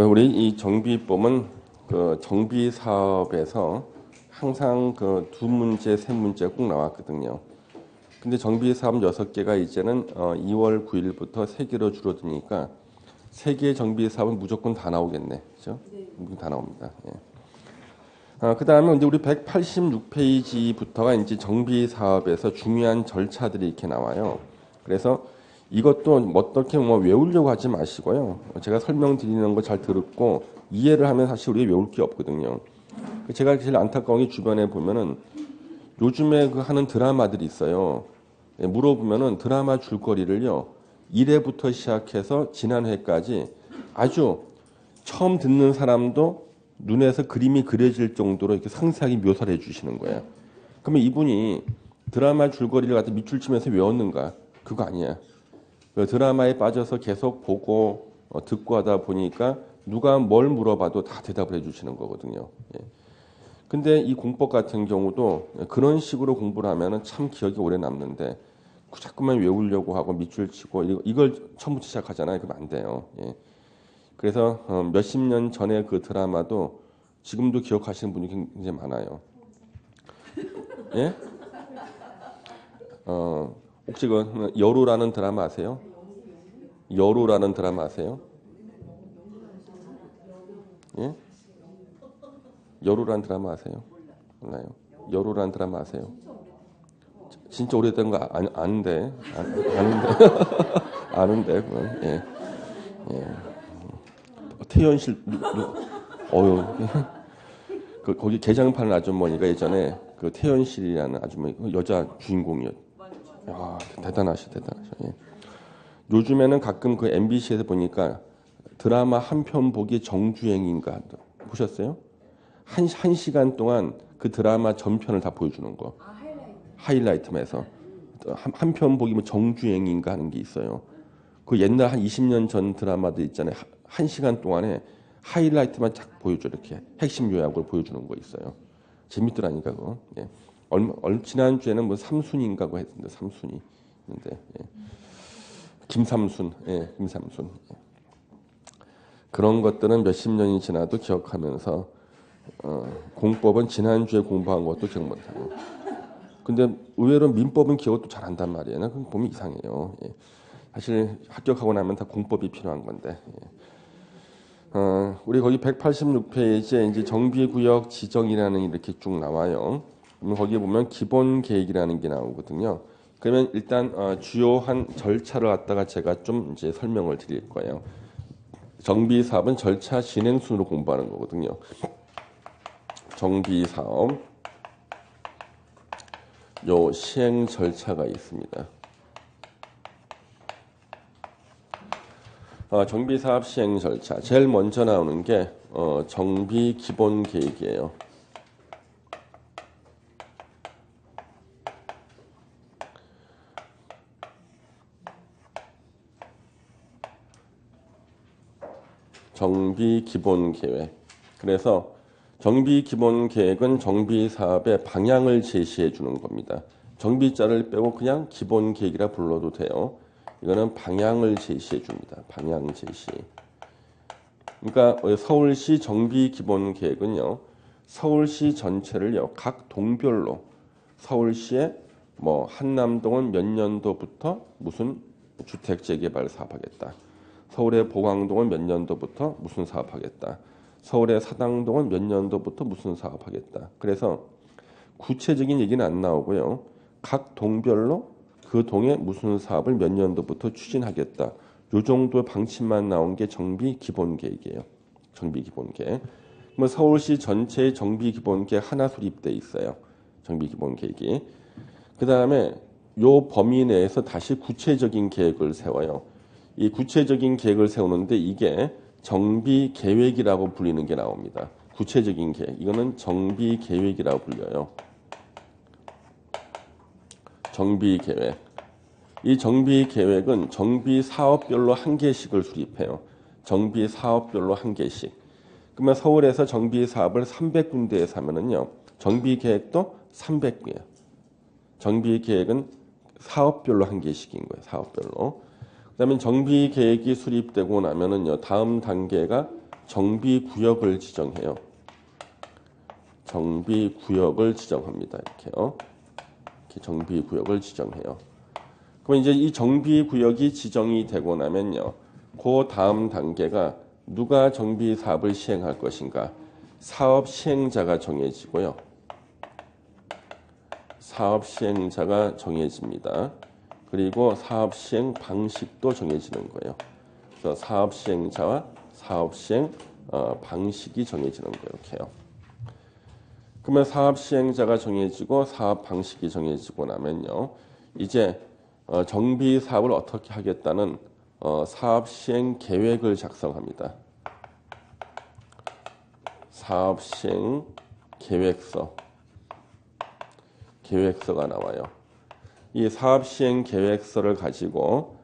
우리 이 정비법은 그 정비 사업에서 항상 그 두 문제, 세 문제 꼭 나왔거든요. 근데 정비 사업 6개가 이제는 2월 9일부터 3개로 줄어드니까 3개의 정비 사업은 무조건 다 나오겠네. 그죠? 무조건 다 나옵니다. 예. 그 다음에 이제 우리 186페이지부터가 이제 정비 사업에서 중요한 절차들이 이렇게 나와요. 그래서 이것도 어떻게 외우려고 하지 마시고요. 제가 설명드리는 거 잘 듣고 이해를 하면 사실 우리가 외울 게 없거든요. 제가 제일 안타까운 게 주변에 보면은 요즘에 그 하는 드라마들이 있어요. 물어보면은 드라마 줄거리를요. 1회부터 시작해서 지난 회까지 아주 처음 듣는 사람도 눈에서 그림이 그려질 정도로 이렇게 상세하게 묘사를 해주시는 거예요. 그러면 이분이 드라마 줄거리를 갖다 밑줄 치면서 외웠는가? 그거 아니야. 그 드라마에 빠져서 계속 보고 듣고 하다 보니까 누가 뭘 물어봐도 다 대답을 해주시는 거거든요. 예. 근데 이 공법 같은 경우도 그런 식으로 공부를 하면은 참 기억이 오래 남는데 자꾸만 외우려고 하고 밑줄 치고 이걸 처음부터 시작하잖아요. 그러면 안 돼요. 예. 그래서 몇십 년 전에 그 드라마도 지금도 기억하시는 분이 굉장히 많아요. 예? 혹시 그 여루라는 드라마 아세요? 여루라는 드라마 아세요? 예? 여루라는 드라마 아세요? 몰라요. 여루라는 드라마 아세요? 진짜 오래된 거 아는데 아는데 그건 예. 예. 태연실 어유 거기 개장판 아주머니가 예전에 그 태연실이라는 아주머니 여자 주인공이었. 야 대단하셔. 예. 요즘에는 가끔 그 MBC에서 보니까 드라마 한 편 보기 정주행인가 보셨어요? 한 시간 동안 그 드라마 전편을 다 보여주는 거. 하이라이트에서 한 편 보기 뭐 정주행인가 하는 게 있어요. 그 옛날 한 20년 전 드라마들 있잖아요. 한 시간 동안에 하이라이트만 쫙 보여줘 이렇게 핵심 요약을 보여주는 거 있어요. 재밌더라니까 그거. 예. 지난 주에는 뭐 삼순인가고 했는데 삼순이 있는데 예. 김삼순, 예, 김삼순. 예. 그런 것들은 몇십 년이 지나도 기억하면서 공법은 지난 주에 공부한 것도 기억 못하고. 근데 의외로 민법은 기억도 잘 한단 말이에요. 그럼 보면 이상해요. 예. 사실 합격하고 나면 다 공법이 필요한 건데. 예. 우리 거기 186페이지에 이제 정비구역 지정이라는 이렇게 쭉 나와요. 그러면 거기 보면 기본 계획이라는 게 나오거든요. 그러면 일단 주요한 절차를 갖다가 제가 좀 이제 설명을 드릴 거예요. 정비 사업은 절차 진행 순으로 공부하는 거거든요. 정비 사업 요 시행 절차가 있습니다. 정비 사업 시행 절차 제일 먼저 나오는 게 정비 기본 계획이에요. 정비 기본 계획. 그래서 정비 기본 계획은 정비 사업의 방향을 제시해 주는 겁니다. 정비자를 빼고 그냥 기본 계획이라 불러도 돼요. 이거는 방향을 제시해 줍니다. 방향 제시. 그러니까 서울시 정비 기본 계획은요. 서울시 전체를요. 각 동별로 서울시에 뭐 한남동은 몇 년도부터 무슨 주택 재개발 사업하겠다. 서울의 보광동은 몇 년도부터 무슨 사업하겠다. 서울의 사당동은 몇 년도부터 무슨 사업하겠다. 그래서 구체적인 얘기는 안 나오고요. 각 동별로 그 동에 무슨 사업을 몇 년도부터 추진하겠다. 요 정도의 방침만 나온 게 정비 기본 계획이에요. 정비 기본 계획. 뭐 서울시 전체의 정비 기본 계획 하나 수립돼 있어요. 정비 기본 계획이. 그 다음에 요 범위 내에서 다시 구체적인 계획을 세워요. 이 구체적인 계획을 세우는데 이게 정비 계획이라고 불리는 게 나옵니다. 구체적인 계획. 이거는 정비 계획이라고 불려요. 정비 계획. 이 정비 계획은 정비 사업별로 한 개씩을 수립해요. 정비 사업별로 한 개씩. 그러면 서울에서 정비 사업을 300군데에서 하면은요. 정비 계획도 300개예요. 정비 계획은 사업별로 한 개씩인 거예요. 사업별로. 그다음에 정비 계획이 수립되고 나면은요, 다음 단계가 정비 구역을 지정해요. 정비 구역을 지정합니다. 이렇게요. 이렇게 정비 구역을 지정해요. 그럼 이제 이 정비 구역이 지정이 되고 나면요, 그 다음 단계가 누가 정비 사업을 시행할 것인가? 사업 시행자가 정해지고요. 사업 시행자가 정해집니다. 그리고 사업 시행 방식도 정해지는 거예요. 그래서 사업 시행자와 사업 시행 방식이 정해지는 거예요. 이렇게요. 그러면 사업 시행자가 정해지고 사업 방식이 정해지고 나면요, 이제 정비 사업을 어떻게 하겠다는 사업 시행 계획을 작성합니다. 사업 시행 계획서가 나와요. 이 사업 시행 계획서를 가지고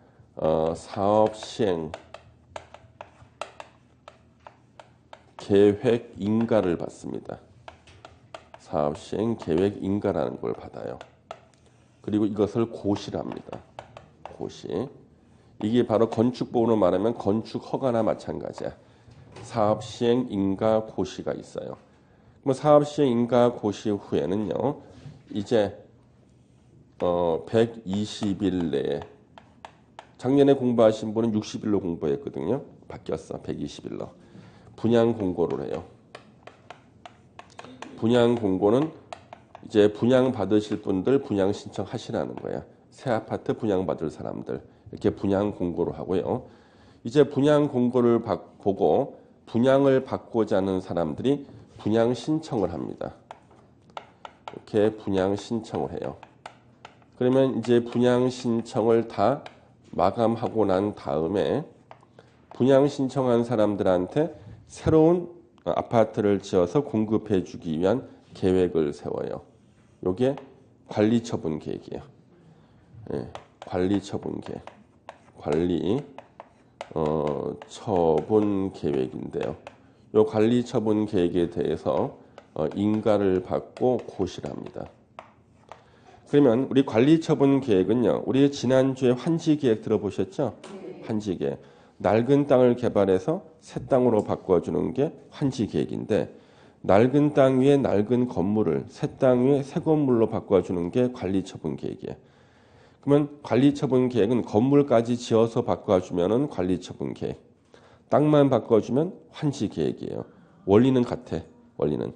사업 시행 계획 인가를 받습니다. 사업 시행 계획 인가라는 걸 받아요. 그리고 이것을 고시랍니다. 고시. 이게 바로 건축법으로 말하면 건축 허가나 마찬가지야. 사업 시행 인가 고시가 있어요. 그럼 사업 시행 인가 고시 후에는요, 이제 120일 내에, 작년에 공부하신 분은 60일로 공부했거든요. 바뀌었어. 120일로. 분양 공고를 해요. 분양 공고는 이제 분양 받으실 분들 분양 신청하시라는 거야. 새 아파트 분양 받을 사람들 이렇게 분양 공고를 하고요. 이제 분양 공고를 보고 분양을 받고자 하는 사람들이 분양 신청을 합니다. 이렇게 분양 신청을 해요. 그러면 이제 분양 신청을 다 마감하고 난 다음에 분양 신청한 사람들한테 새로운 아파트를 지어서 공급해 주기 위한 계획을 세워요. 이게 관리처분 계획이에요. 예, 관리처분 계획. 처분 계획인데요. 이 관리처분 계획에 대해서 인가를 받고 고시를 합니다. 그러면 우리 관리처분 계획은요, 우리 지난주에 환지 계획 들어보셨죠? 환지 계획. 낡은 땅을 개발해서 새 땅으로 바꿔주는 게 환지 계획인데, 낡은 땅 위에 낡은 건물을 새 땅 위에 새 건물로 바꿔주는 게 관리처분 계획이에요. 그러면 관리처분 계획은 건물까지 지어서 바꿔주면은 관리처분 계획. 땅만 바꿔주면 환지 계획이에요. 원리는 같아. 원리는.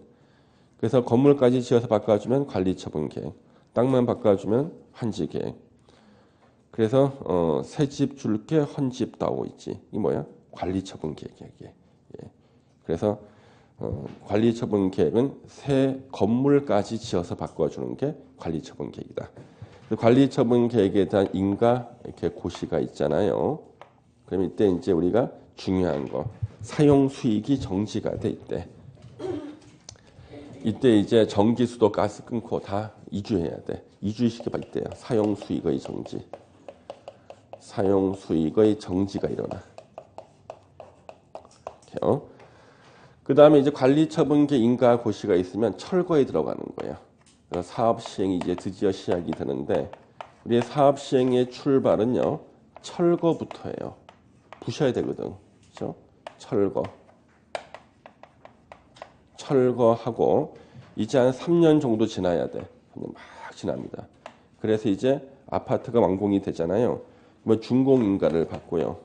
그래서 건물까지 지어서 바꿔주면 관리처분 계획. 땅만 바꿔주면 환지 계획. 그래서 새 집 줄게 헌집 다오 있지. 이 뭐야? 관리처분 계획이야. 이게. 예. 그래서 관리처분 계획은 새 건물까지 지어서 바꿔주는 게 관리처분 계획이다. 관리처분 계획에 대한 인가 이렇게 고시가 있잖아요. 그럼 이때 이제 우리가 중요한 거 사용 수익이 정지가 돼 있대. 이때 이제 전기, 수도, 가스 끊고 다 이주해야 돼. 이주시켜봐 있대요. 사용 수익의 정지. 사용 수익의 정지가 일어나. 그 다음에 이제 관리처분계 인가 고시가 있으면 철거에 들어가는 거예요. 사업 시행이 이제 드디어 시작이 되는데, 우리의 사업 시행의 출발은요, 철거부터예요. 부셔야 되거든. 그렇죠? 철거하고 이제 한 3년 정도 지나야 돼. 3년 막 지납니다. 그래서 이제 아파트가 완공이 되잖아요. 그러면 준공인가를 받고요.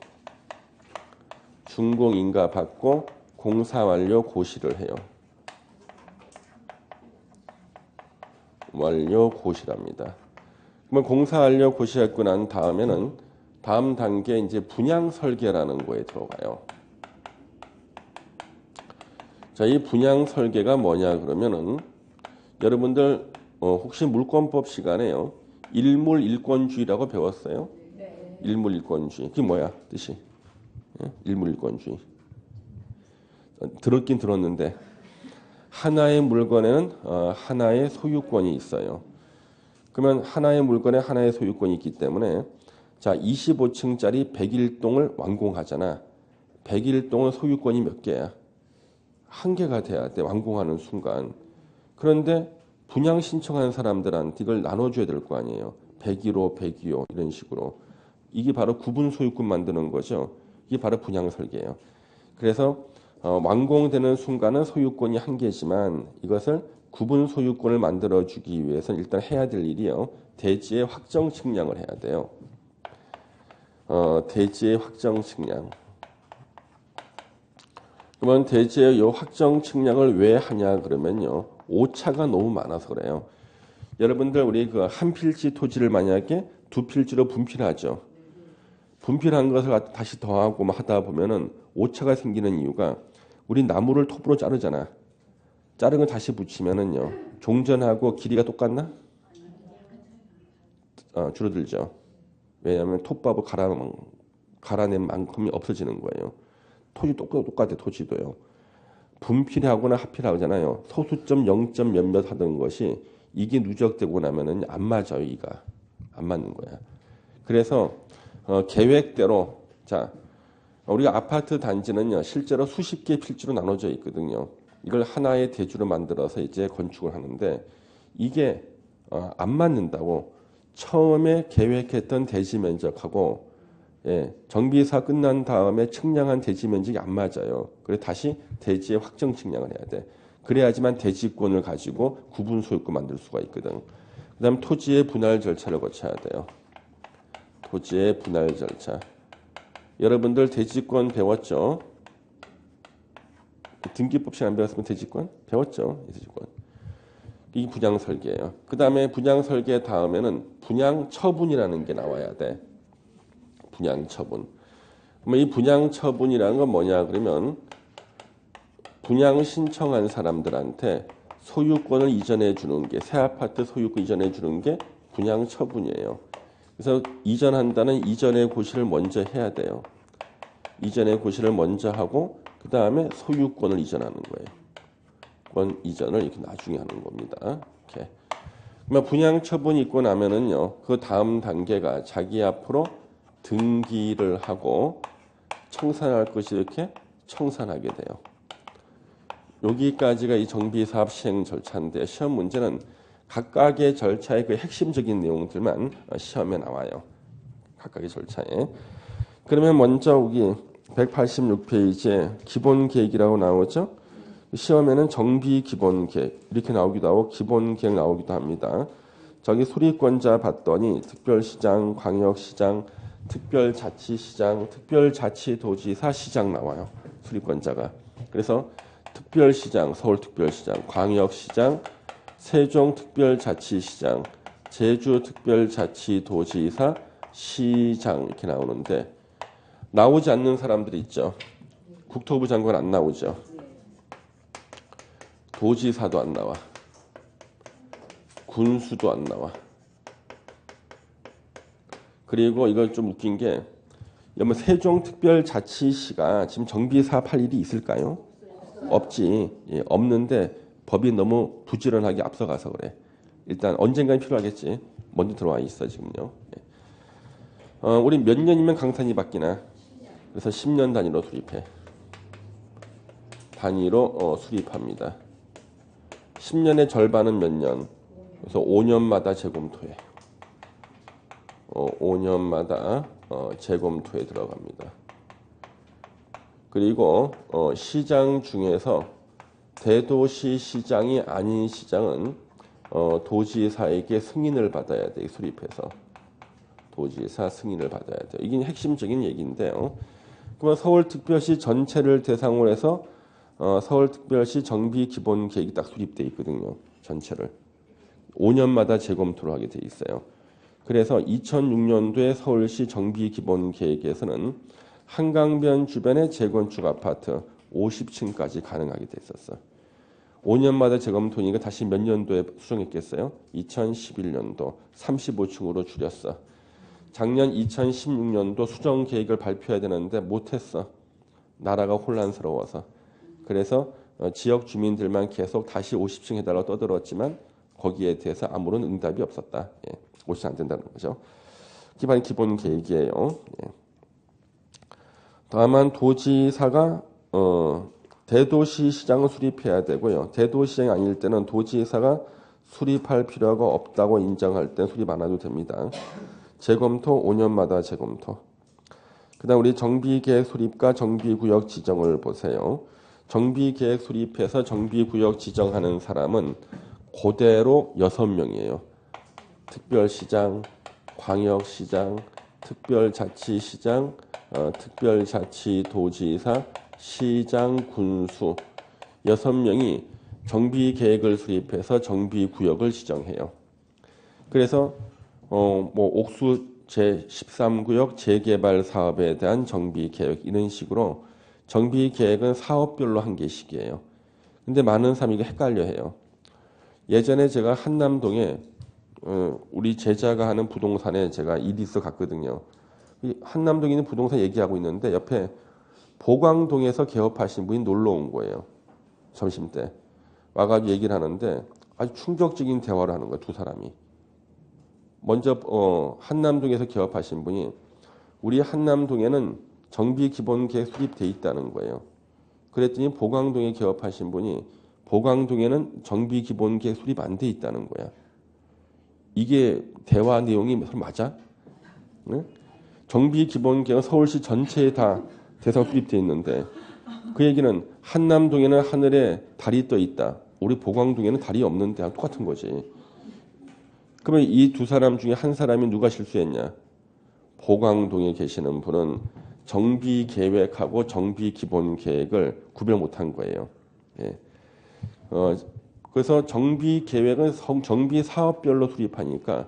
준공인가 받고 공사 완료 고시를 해요. 완료 고시랍니다. 그러면 공사 완료 고시했고 난 다음에는 다음 단계 이제 분양 설계라는 거에 들어가요. 자, 이 분양 설계가 뭐냐 그러면은 여러분들 혹시 물권법 시간에요, 일물일권주의라고 배웠어요? 네. 일물일권주의. 그게 뭐야 뜻이? 예? 일물일권주의. 들었긴 들었는데 하나의 물건에는 하나의 소유권이 있어요. 그러면 하나의 물건에 하나의 소유권이 있기 때문에 자 25층짜리 101동을 완공하잖아. 101동은 소유권이 몇 개야? 한 개가 돼야 돼. 완공하는 순간. 그런데 분양 신청한 사람들한테 이걸 나눠줘야 될 거 아니에요. 101호, 102호 이런 식으로. 이게 바로 구분 소유권 만드는 거죠. 이게 바로 분양 설계예요. 그래서 완공되는 순간은 소유권이 한 개지만 이것을 구분 소유권을 만들어주기 위해서는 일단 해야 될 일이요. 대지의 확정 측량을 해야 돼요. 대지의 확정 측량. 그러면 대지의 이 확정 측량을 왜 하냐 그러면요. 오차가 너무 많아서 그래요. 여러분들 우리 그 한 필지 토지를 만약에 두 필지로 분필하죠. 분필한 것을 다시 더하고 하다 보면은 오차가 생기는 이유가 우리 나무를 톱으로 자르잖아. 자른 거 다시 붙이면은요. 종전하고 길이가 똑같나? 줄어들죠. 왜냐하면 톱밥을 갈아낸 만큼이 없어지는 거예요. 토지 똑같아 토지도요. 분필하거나 합필하잖아요. 소수점 0점 몇몇 하던 것이 이게 누적되고 나면은 안 맞아요. 이가 안 맞는 거야. 그래서 계획대로 자 우리가 아파트 단지는요 실제로 수십 개 필지로 나눠져 있거든요. 이걸 하나의 대지로 만들어서 이제 건축을 하는데 이게 안 맞는다고 처음에 계획했던 대지 면적하고 정비사 끝난 다음에 측량한 대지 면적이 안 맞아요. 그래서 다시 대지의 확정 측량을 해야 돼. 그래야지만 대지권을 가지고 구분 소유권 만들 수가 있거든. 그다음 토지의 분할 절차를 거쳐야 돼요. 토지의 분할 절차. 여러분들 대지권 배웠죠? 등기법 시간 안 배웠으면 대지권? 배웠죠? 대지권. 이 분양 설계예요. 그 다음에 분양 설계 다음에는 분양 처분이라는 게 나와야 돼. 분양 처분. 그러면 이 분양 처분이라는 건 뭐냐 그러면 분양 신청한 사람들한테 소유권을 이전해 주는 게 새 아파트 소유권 이전해 주는 게 분양 처분이에요. 그래서 이전한다는 이전의 고시를 먼저 해야 돼요. 이전의 고시를 먼저 하고 그 다음에 소유권을 이전하는 거예요. 권 이전을 이렇게 나중에 하는 겁니다. 이렇게. 그러면 분양 처분이 있고 나면은요, 그 다음 단계가 자기 앞으로 등기를 하고 청산할 것이 이렇게 청산하게 돼요. 여기까지가 이 정비사업 시행 절차인데 시험 문제는 각각의 절차의 그 핵심적인 내용들만 시험에 나와요. 각각의 절차에. 그러면 먼저 여기 186페이지에 기본 계획이라고 나오죠. 시험에는 정비 기본 계획 이렇게 나오기도 하고 기본 계획 나오기도 합니다. 저기 수리권자 봤더니 특별시장, 광역시장, 특별자치시장, 특별자치도지사 시장 나와요. 수리권자가. 그래서 특별시장, 서울특별시장, 광역시장, 세종특별자치시장, 제주특별자치도지사, 시장 이렇게 나오는데 나오지 않는 사람들이 있죠. 국토부 장관 안 나오죠. 도지사도 안 나와. 군수도 안 나와. 그리고 이걸 좀 웃긴 게 여러분 세종특별자치시가 지금 정비사업 할 일이 있을까요? 없지. 예, 없는데 법이 너무 부지런하게 앞서가서 그래. 일단 언젠가는 필요하겠지. 먼저 들어와 있어 지금요. 예. 우리 몇 년이면 강산이 바뀌나? 그래서 10년 단위로 수립해. 단위로 수립합니다. 10년의 절반은 몇 년? 그래서 5년마다 재검토해. 5년마다 재검토에 들어갑니다. 그리고 시장 중에서 대도시 시장이 아닌 시장은 도지사에게 승인을 받아야 돼. 수립해서. 도지사 승인을 받아야 돼. 이게 핵심적인 얘기인데요. 그러면 서울특별시 전체를 대상으로 해서 서울특별시 정비기본계획이 딱 수립돼 있거든요. 전체를. 5년마다 재검토를 하게 돼 있어요. 그래서 2006년도에 서울시 정비기본계획에서는 한강변 주변의 재건축 아파트 50층까지 가능하게 됐었어. 5년마다 재검토니까 다시 몇 년도에 수정했겠어요? 2011년도 35층으로 줄였어. 작년 2016년도 수정 계획을 발표해야 되는데 못했어. 나라가 혼란스러워서. 그래서 지역 주민들만 계속 다시 50층 해달라고 떠들었지만 거기에 대해서 아무런 응답이 없었다. 예, 50층 안 된다는 거죠. 기반 기본 계획이에요. 예. 다만 도지사가 대도시 시장을 수립해야 되고요. 대도시 시장이 아닐 때는 도지사가 수립할 필요가 없다고 인정할 때 수립 안 해도 됩니다. 재검토 5년마다 재검토. 그다음 우리 정비계획 수립과 정비구역 지정을 보세요. 정비계획 수립해서 정비구역 지정하는 사람은 그대로 6명이에요. 특별시장, 광역시장, 특별자치시장, 특별자치도지사, 시장, 군수 6명이 정비계획을 수립해서 정비구역을 지정해요. 그래서 옥수 제13구역 재개발 사업에 대한 정비계획 이런 식으로 정비계획은 사업별로 한 개씩이에요. 근데 많은 사람이 이거 헷갈려해요. 예전에 제가 한남동에 우리 제자가 하는 부동산에 제가 일이 있어 갔거든요. 한남동에 있는 부동산 얘기하고 있는데 옆에 보광동에서 개업하신 분이 놀러 온 거예요. 점심때. 와가지고 얘기를 하는데 아주 충격적인 대화를 하는 거예요. 두 사람이. 먼저 한남동에서 개업하신 분이 우리 한남동에는 정비기본계획 수립돼 있다는 거예요. 그랬더니 보광동에 개업하신 분이 보광동에는 정비기본계획 수립 안 돼 있다는 거야. 이게 대화 내용이 맞아? 네? 정비기본계획은 서울시 전체에 다 대상 수립돼 있는데 그 얘기는 한남동에는 하늘에 달이 떠 있다. 우리 보광동에는 달이 없는데 똑같은 거지. 그러면 이 두 사람 중에 한 사람이 누가 실수했냐? 보광동에 계시는 분은 정비계획하고 정비기본계획을 구별 못한 거예요. 예. 그래서 정비계획은 정비사업별로 수립하니까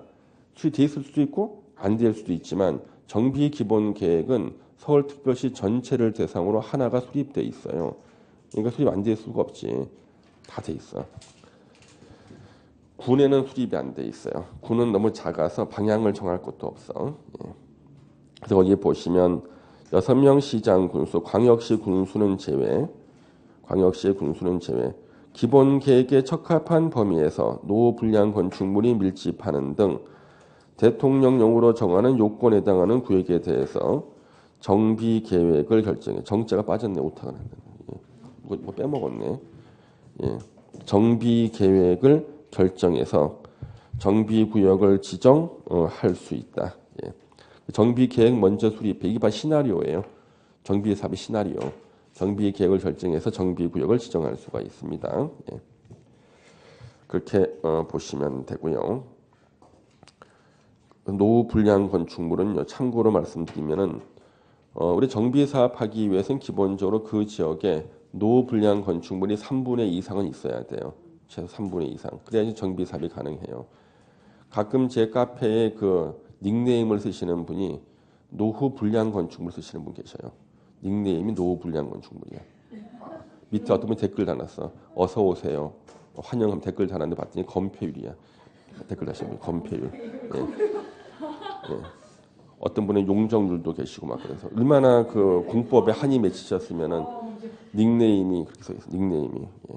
수립돼 있을 수도 있고 안 될 수도 있지만 정비기본계획은 서울특별시 전체를 대상으로 하나가 수립돼 있어요. 그러니까 수립 안 될 수가 없지. 다 돼 있어. 군에는 수립이 안 돼 있어요. 군은 너무 작아서 방향을 정할 것도 없어. 예. 그래서 거기 보시면 6명 시장 군수, 광역시 군수는 제외, 광역시의 군수는 제외, 기본 계획에 적합한 범위에서 노후 불량 건축물이 밀집하는 등 대통령령으로 정하는 요건에 해당하는 구역에 대해서 정비 계획을 결정해. 정자가 빠졌네. 오타가 났네. 예. 뭐 빼먹었네. 예. 정비 계획을 결정해서 정비 구역을 지정할 수 있다. 예. 정비 계획 먼저 수립해. 이게 바로 시나리오예요. 정비 사업의 시나리오. 정비 계획을 결정해서 정비 구역을 지정할 수가 있습니다. 예. 그렇게 보시면 되고요. 노후 불량 건축물은요. 참고로 말씀드리면은 우리 정비 사업하기 위해서는 기본적으로 그 지역에 노후 불량 건축물이 3분의 2 이상은 있어야 돼요. 최소 3분의 2 이상. 그래야지 정비 사업이 가능해요. 가끔 제 카페에 그 닉네임을 쓰시는 분이 노후 불량 건축물 쓰시는 분 계셔요. 닉네임이 노후 불량 건축물이야. 밑에 어떤 분이 댓글 달았어. 어서 오세요. 환영하면 댓글 달았는데 봤더니 검폐율이야. 댓글 다시는 분 검폐율. 예. 예. 어떤 분은 용적률도 계시고 막 그래서 얼마나 그 공법에 한이 맺히셨으면은 닉네임이 그렇게 써 있어. 닉네임이. 예.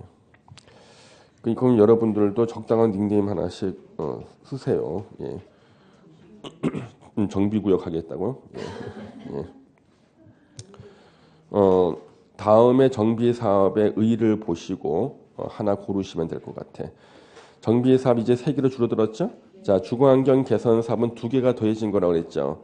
그럼 여러분들도 적당한 닉네임 하나씩 쓰세요. 예. 정비구역 하겠다고. 예. 예. 다음에 정비 사업의 의의를 보시고 하나 고르시면 될 것 같아. 정비 사업 이제 3개로 줄어들었죠? 자, 주거환경 개선 사업은 2개가 더해진 거라고 그랬죠.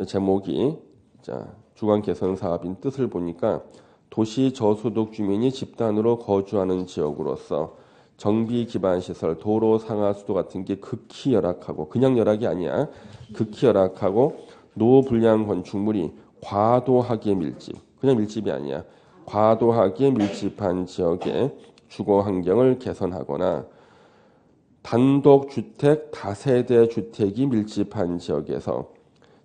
제목이 자, 주거환경 개선 사업인 뜻을 보니까 도시 저소득 주민이 집단으로 거주하는 지역으로서 정비 기반 시설, 도로 상하수도 같은 게 극히 열악하고 그냥 열악이 아니야. 극히 열악하고 노후 불량 건축물이 과도하게 밀집. 그냥 밀집이 아니야. 과도하게 밀집한 지역의 주거 환경을 개선하거나 단독주택, 다세대 주택이 밀집한 지역에서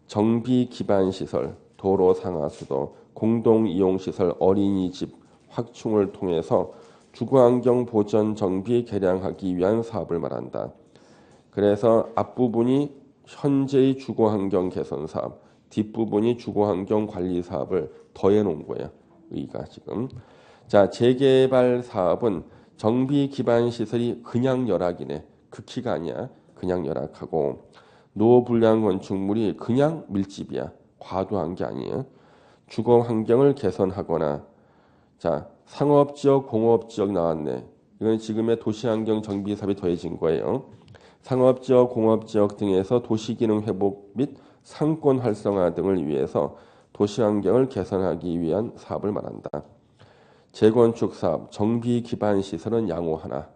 정비 기반 시설, 도로 상하수도, 공동 이용 시설, 어린이집 확충을 통해서 주거환경 보전 정비 개량하기 위한 사업을 말한다. 그래서 앞부분이 현재의 주거환경 개선 사업, 뒷부분이 주거환경 관리 사업을 더해 놓은 거예요. 의의가 지금. 자, 재개발 사업은 정비 기반 시설이 그냥 열악이네. 극히가 아니야. 그냥 열악하고 노후 불량 건축물이 그냥 밀집이야. 과도한 게 아니에요. 주거 환경을 개선하거나 자, 상업지역, 공업지역 나왔네. 이건 지금의 도시환경 정비 사업이 더해진 거예요. 상업지역, 공업지역 등에서 도시기능 회복 및 상권 활성화 등을 위해서 도시환경을 개선하기 위한 사업을 말한다. 재건축 사업, 정비 기반 시설은 양호하나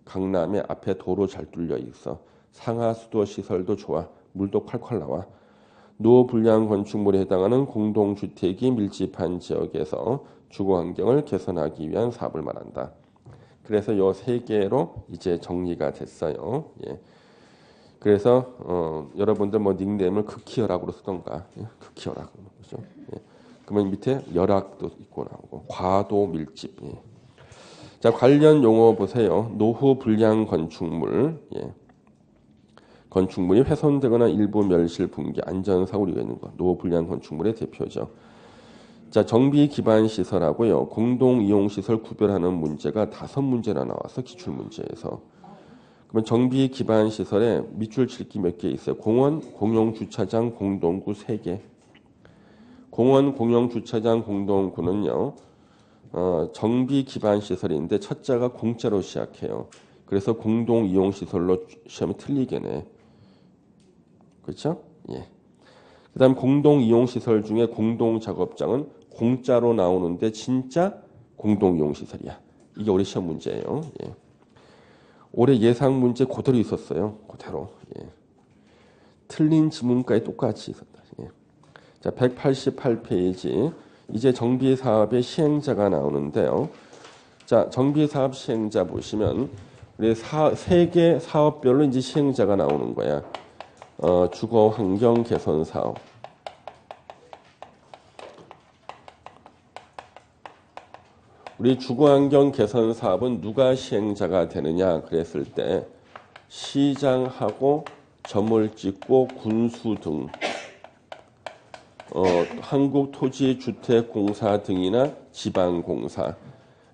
강남에 앞에 도로 잘 뚫려 있어. 상하수도 시설도 좋아. 물도 콸콸 나와. 노후 불량 건축물에 해당하는 공동주택이 밀집한 지역에서 주거 환경을 개선하기 위한 사업을 말한다. 그래서 이 세 개로 이제 정리가 됐어요. 예. 그래서 여러분들 뭐 닉네임을 극희열학으로 쓰던가, 예. 극희열학, 그죠? 예. 그러면 밑에 열학도 있고 나오고 과도 밀집. 예. 자, 관련 용어 보세요. 노후 불량 건축물. 예. 건축물이 훼손되거나 일부 멸실, 붕괴, 안전사고 우리가 있는 거. 노후 불량 건축물의 대표죠. 자, 정비 기반 시설하고요. 공동 이용 시설 구별하는 문제가 5문제나 나와서 기출 문제에서. 그러면 정비 기반 시설에 밑줄 칠기 몇 개 있어요. 공원, 공용 주차장, 공동구 3개. 공원, 공용 주차장, 공동구는요. 정비 기반 시설인데 첫자가 공짜로 시작해요. 그래서 공동 이용 시설로 시험이 틀리겠네. 그렇죠? 예. 그다음 공동 이용 시설 중에 공동 작업장은 공짜로 나오는데 진짜 공동 이용 시설이야. 이게 올해 시험 문제예요. 예. 올해 예상 문제 그대로 있었어요. 그대로. 예. 틀린 지문까지 똑같이 있었다. 예. 자, 188페이지. 이제 정비 사업의 시행자가 나오는데요. 자, 정비 사업 시행자 보시면 우리 세 개 사업별로 이제 시행자가 나오는 거야. 주거 환경 개선 사업. 우리 주거 환경 개선 사업은 누가 시행자가 되느냐 그랬을 때 시장하고 점을 찍고 군수 등 한국토지주택공사 등이나 지방공사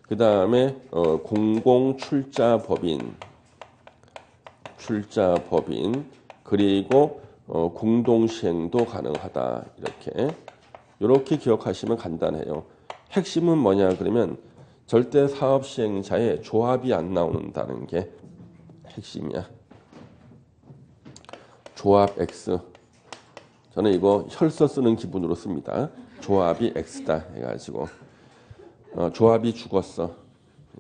그 다음에 공공출자법인 그리고 공동시행도 가능하다. 이렇게 기억하시면 간단해요. 핵심은 뭐냐 그러면 절대 사업 시행자에 조합이 안 나오는다는 게 핵심이야. 조합 X. 저는 이거 혈서 쓰는 기분으로 씁니다. 조합이 X다 해가지고 조합이 죽었어.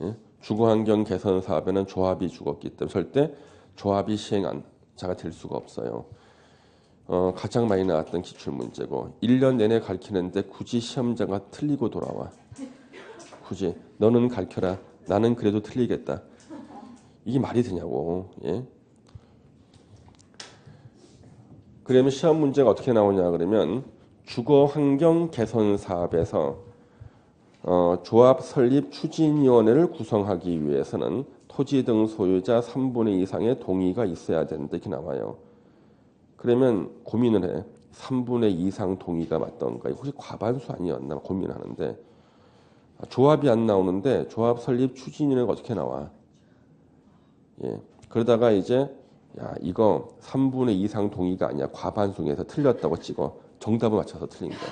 예? 주거환경 개선 사업에는 조합이 죽었기 때문에 절대 조합이 시행자가 될 수가 없어요. 가장 많이 나왔던 기출문제고 1년 내내 가르치는데 굳이 시험자가 틀리고 돌아와. 굳이 너는 가르쳐라. 나는 그래도 틀리겠다. 이게 말이 되냐고. 예? 그러면 시험 문제가 어떻게 나오냐 그러면 주거환경 개선 사업에서 조합 설립 추진위원회를 구성하기 위해서는 토지 등 소유자 3분의 2 이상의 동의가 있어야 된다 이렇게 나와요. 그러면 고민을 해. 3분의 2 이상 동의가 맞던가 혹시 과반수 아니었나 고민하는데 조합이 안 나오는데 조합 설립 추진위원회가 어떻게 나와? 예. 그러다가 이제 야 이거 3분의 2 이상 동의가 아니야. 과반수에서 틀렸다고 찍어. 정답을 맞춰서 틀린 거야.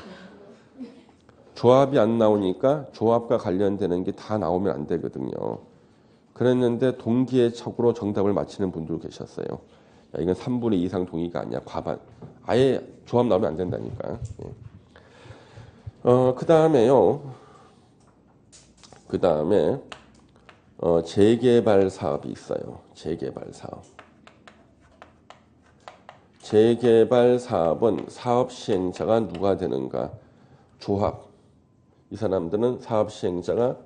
조합이 안 나오니까 조합과 관련되는 게 다 나오면 안 되거든요. 그랬는데 동기의 척으로 정답을 맞히는 분도 계셨어요. 야, 이건 3분의 2 이상 동의가 아니야. 과반. 아예 조합 나오면 안 된다니까. 예. 그 다음에 재개발 사업이 있어요. 재개발 사업은 사업 시행자가 누가 되는가? 조합. 이 사람들은 사업 시행자가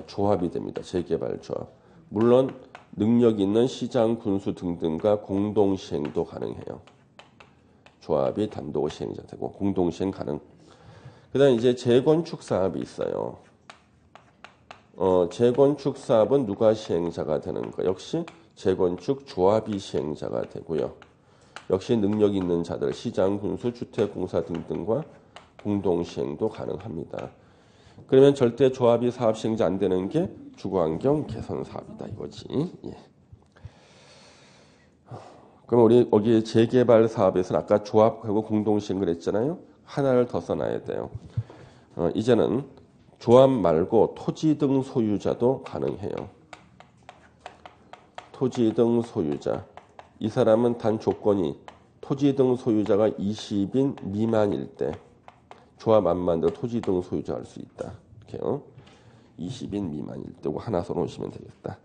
조합이 됩니다. 재개발 조합. 물론 능력 있는 시장, 군수 등등과 공동 시행도 가능해요. 조합이 단독 시행자 되고 공동 시행 가능. 그다음 이제 재건축 사업이 있어요. 재건축 사업은 누가 시행자가 되는가? 역시 재건축 조합이 시행자가 되고요. 역시 능력 있는 자들, 시장, 군수, 주택공사 등등과 공동 시행도 가능합니다. 그러면 절대 조합이 사업 시행자 안 되는 게 주거환경 개선 사업이다 이거지. 예. 그럼 우리 여기 재개발 사업에서는 아까 조합하고 공동 시행을 했잖아요. 하나를 더 써놔야 돼요. 이제는 조합 말고 토지 등 소유자도 가능해요. 토지 등 소유자. 이 사람은 단 조건이 토지 등 소유자가 20인 미만일 때 조합 안 만들어 토지 등 소유자 할 수 있다. 이렇게요. 20인 미만일 때고 하나 써놓으시면 되겠다.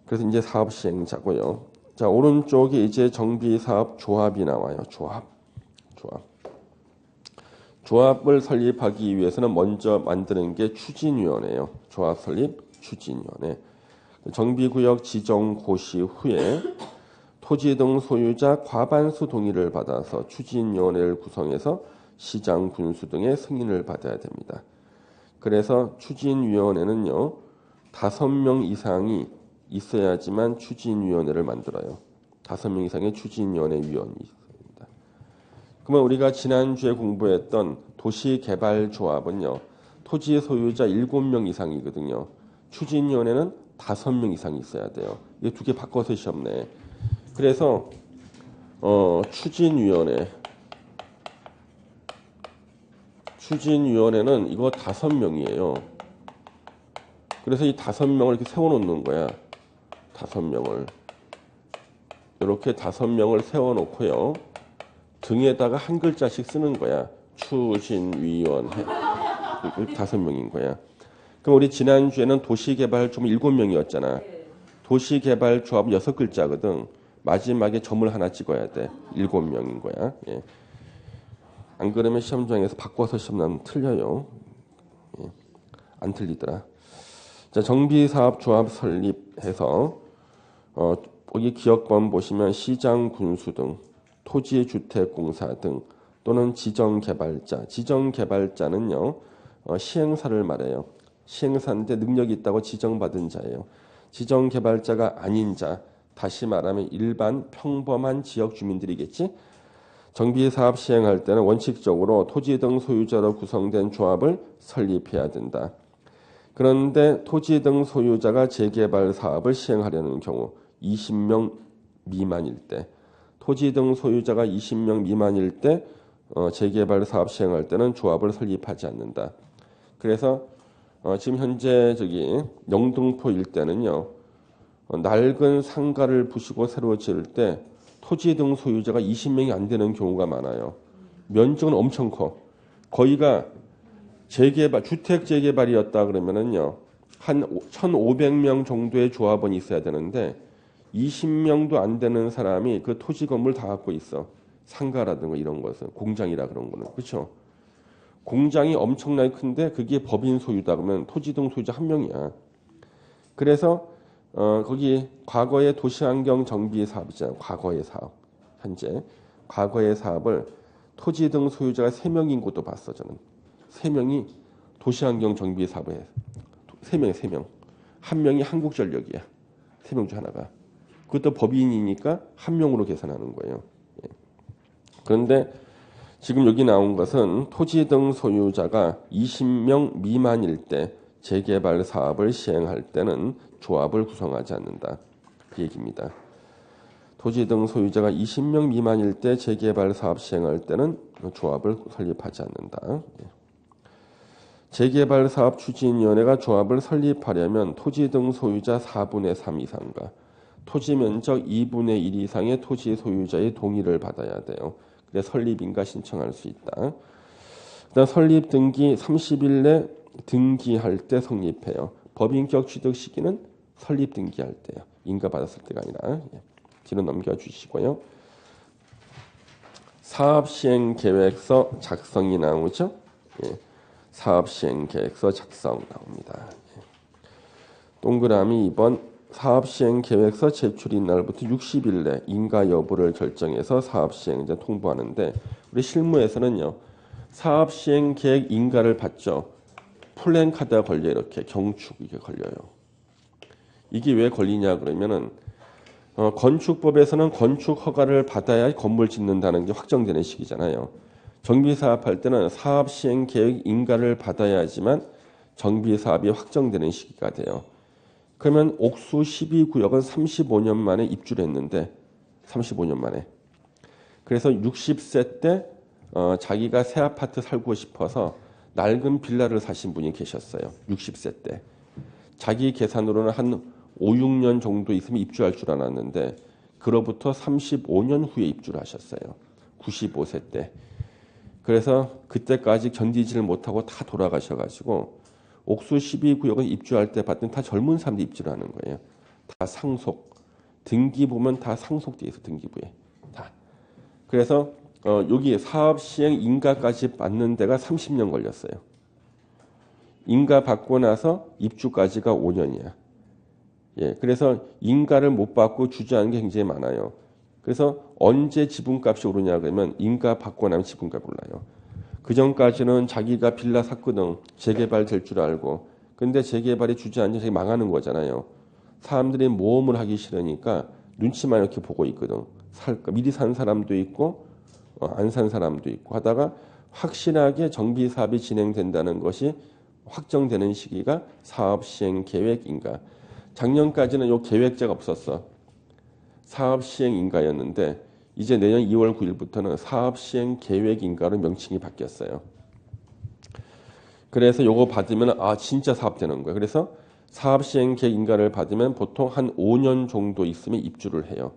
그래서 이제 사업 시행자고요. 자, 오른쪽에 이제 정비사업 조합이 나와요. 조합을 설립하기 위해서는 먼저 만드는 게 추진위원회예요. 조합 설립 추진위원회. 정비구역 지정 고시 후에 토지 등 소유자 과반수 동의를 받아서 추진위원회를 구성해서 시장, 군수 등의 승인을 받아야 됩니다. 그래서 추진위원회는요, 5명 이상이 있어야지만 추진위원회를 만들어요. 5명 이상의 추진위원회 위원이 있습니다. 그러면 우리가 지난주에 공부했던 도시개발조합은요, 토지 소유자 7명 이상이거든요. 추진위원회는 5명 이상이 있어야 돼요. 이게 두 개 바꿔서 시험 내. 그래서 추진위원회는 이거 5명이에요. 그래서 이 5명을 이렇게 세워놓는 거야. 5명을. 이렇게 5명을 세워놓고요. 등에다가 한 글자씩 쓰는 거야. 추진위원회. 5명인 거야. 그럼 우리 지난주에는 도시개발조합 7명이었잖아. 도시개발조합 6글자거든. 마지막에 점을 하나 찍어야 돼. 7명인 거야. 예. 안 그러면 시험장에서 바꿔서 시험 나면 틀려요. 예. 안 틀리더라. 자, 정비사업조합 설립해서 여기 기업번 보시면 시장, 군수 등, 토지주택공사 등 또는 지정개발자. 지정개발자는요, 시행사를 말해요. 시행사인데 능력이 있다고 지정받은 자예요. 지정개발자가 아닌 자, 다시 말하면 일반 평범한 지역 주민들이겠지. 정비사업 시행할 때는 원칙적으로 토지 등 소유자로 구성된 조합을 설립해야 된다. 그런데 토지 등 소유자가 재개발 사업을 시행하려는 경우 20명 미만일 때, 토지 등 소유자가 20명 미만일 때 재개발 사업 시행할 때는 조합을 설립하지 않는다. 그래서 지금 현재 저기 영등포 일대는요, 낡은 상가를 부수고 새로 지을 때 토지 등 소유자가 20명이 안 되는 경우가 많아요. 면적은 엄청 커. 거기가 재개발, 주택 재개발이었다 그러면은요, 한 1,500명 정도의 조합원이 있어야 되는데 20명도 안 되는 사람이 그 토지 건물 다 갖고 있어. 상가라든가 이런 것은 공장이라 그런 거는 그렇죠. 공장이 엄청나게 큰데 그게 법인 소유다 그러면 토지 등 소유자 한 명이야. 그래서 거기 과거의 도시환경 정비 사업 있잖아요. 과거의 사업. 현재 과거의 사업을 토지 등 소유자가 3명인 것도 봤어 저는. 3명이 도시환경 정비 사업에 3명. 한 명이 한국전력이야. 3명 중 하나가. 그것도 법인이니까 한 명으로 계산하는 거예요. 예. 그런데 지금 여기 나온 것은 토지 등 소유자가 20명 미만일 때 재개발 사업을 시행할 때는 조합을 구성하지 않는다. 그 얘기입니다. 토지 등 소유자가 20명 미만일 때 재개발 사업 시행할 때는 조합을 설립하지 않는다. 재개발 사업 추진위원회가 조합을 설립하려면 토지 등 소유자 4분의 3 이상과 토지 면적 2분의 1 이상의 토지 소유자의 동의를 받아야 돼요. 그래 설립인가 신청할 수 있다. 그다음 설립 등기 30일 내 등기할 때 성립해요. 법인격 취득 시기는 설립 등기할 때요. 인가 받았을 때가 아니라. 뒤로 넘겨주시고요. 사업시행계획서 작성이 나오죠. 예. 사업시행계획서 작성 나옵니다. 예. 동그라미 2번 사업시행계획서 제출인 날부터 60일 내 인가 여부를 결정해서 사업시행자 통보하는데 우리 실무에서는요. 사업시행계획 인가를 받죠. 플랜카드가 걸려 이렇게 경축 이게 걸려요. 이게 왜 걸리냐 그러면은 건축법에서는 건축 허가를 받아야 건물 짓는다는 게 확정되는 시기잖아요. 정비사업할 때는 사업시행계획 인가를 받아야지만 정비사업이 확정되는 시기가 돼요. 그러면 옥수 12구역은 35년 만에 입주를 했는데 35년 만에. 그래서 60세 때 자기가 새 아파트 살고 싶어서 낡은 빌라를 사신 분이 계셨어요. 60세 때. 자기 계산으로는 한 5, 6년 정도 있으면 입주할 줄 알았는데 그로부터 35년 후에 입주를 하셨어요. 95세 때. 그래서 그때까지 견디지를 못하고 다 돌아가셔가지고 옥수 12구역은 입주할 때 봤더니 다 젊은 사람들이 입주를 하는 거예요. 다 상속. 등기 보면 다 상속돼 있어, 등기부에. 다. 그래서 여기 사업 시행 인가까지 받는 데가 30년 걸렸어요. 인가 받고 나서 입주까지가 5년이야. 예, 그래서 인가를 못 받고 주저하는 게 굉장히 많아요. 그래서 언제 지분값이 오르냐 그러면 인가 받고 나면 지분값이 올라요. 그 전까지는 자기가 빌라 샀거든. 재개발 될 줄 알고. 근데 재개발이 주저앉아 자기 망하는 거잖아요. 사람들이 모험을 하기 싫으니까 눈치만 이렇게 보고 있거든. 살까 미리 산 사람도 있고 안 산 사람도 있고 하다가 확실하게 정비 사업이 진행된다는 것이 확정되는 시기가 사업 시행 계획인가. 작년까지는 요 계획자가 없었어. 사업 시행 인가였는데 이제 내년 2월 9일부터는 사업 시행 계획 인가로 명칭이 바뀌었어요. 그래서 요거 받으면 진짜 사업 되는 거예요. 그래서 사업 시행 계획 인가를 받으면 보통 한 5년 정도 있으면 입주를 해요.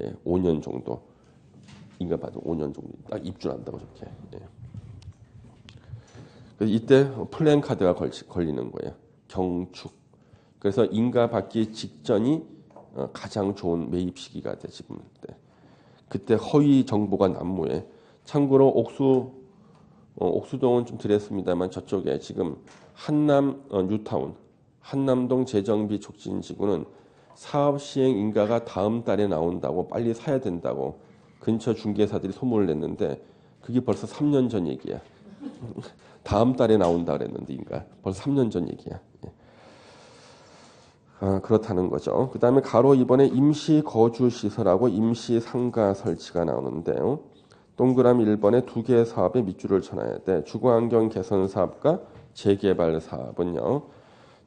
예, 5년 정도. 인가 받으면 5년 정도 딱 입주를 한다고 저렇게. 예. 그래서 이때 플랜 카드가 걸리는 거예요. 경축. 그래서 인가 받기 직전이 가장 좋은 매입 시기가 돼 지금 때. 그때 허위 정보가 난무해. 참고로 옥수동은 좀 드렸습니다만 저쪽에 지금 한남 뉴타운, 한남동 재정비 촉진지구는 사업 시행 인가가 다음 달에 나온다고 빨리 사야 된다고 근처 중개사들이 소문을 냈는데 그게 벌써 3년 전 얘기야. 다음 달에 나온다 그랬는데 인가 벌써 3년 전 얘기야. 그렇다는 거죠. 그 다음에 가로 이번에 임시 거주 시설하고 임시 상가 설치가 나오는데요. 동그라미 1번에 두 개의 사업에 밑줄을 쳐놔야 돼. 주거환경 개선 사업과 재개발 사업은요.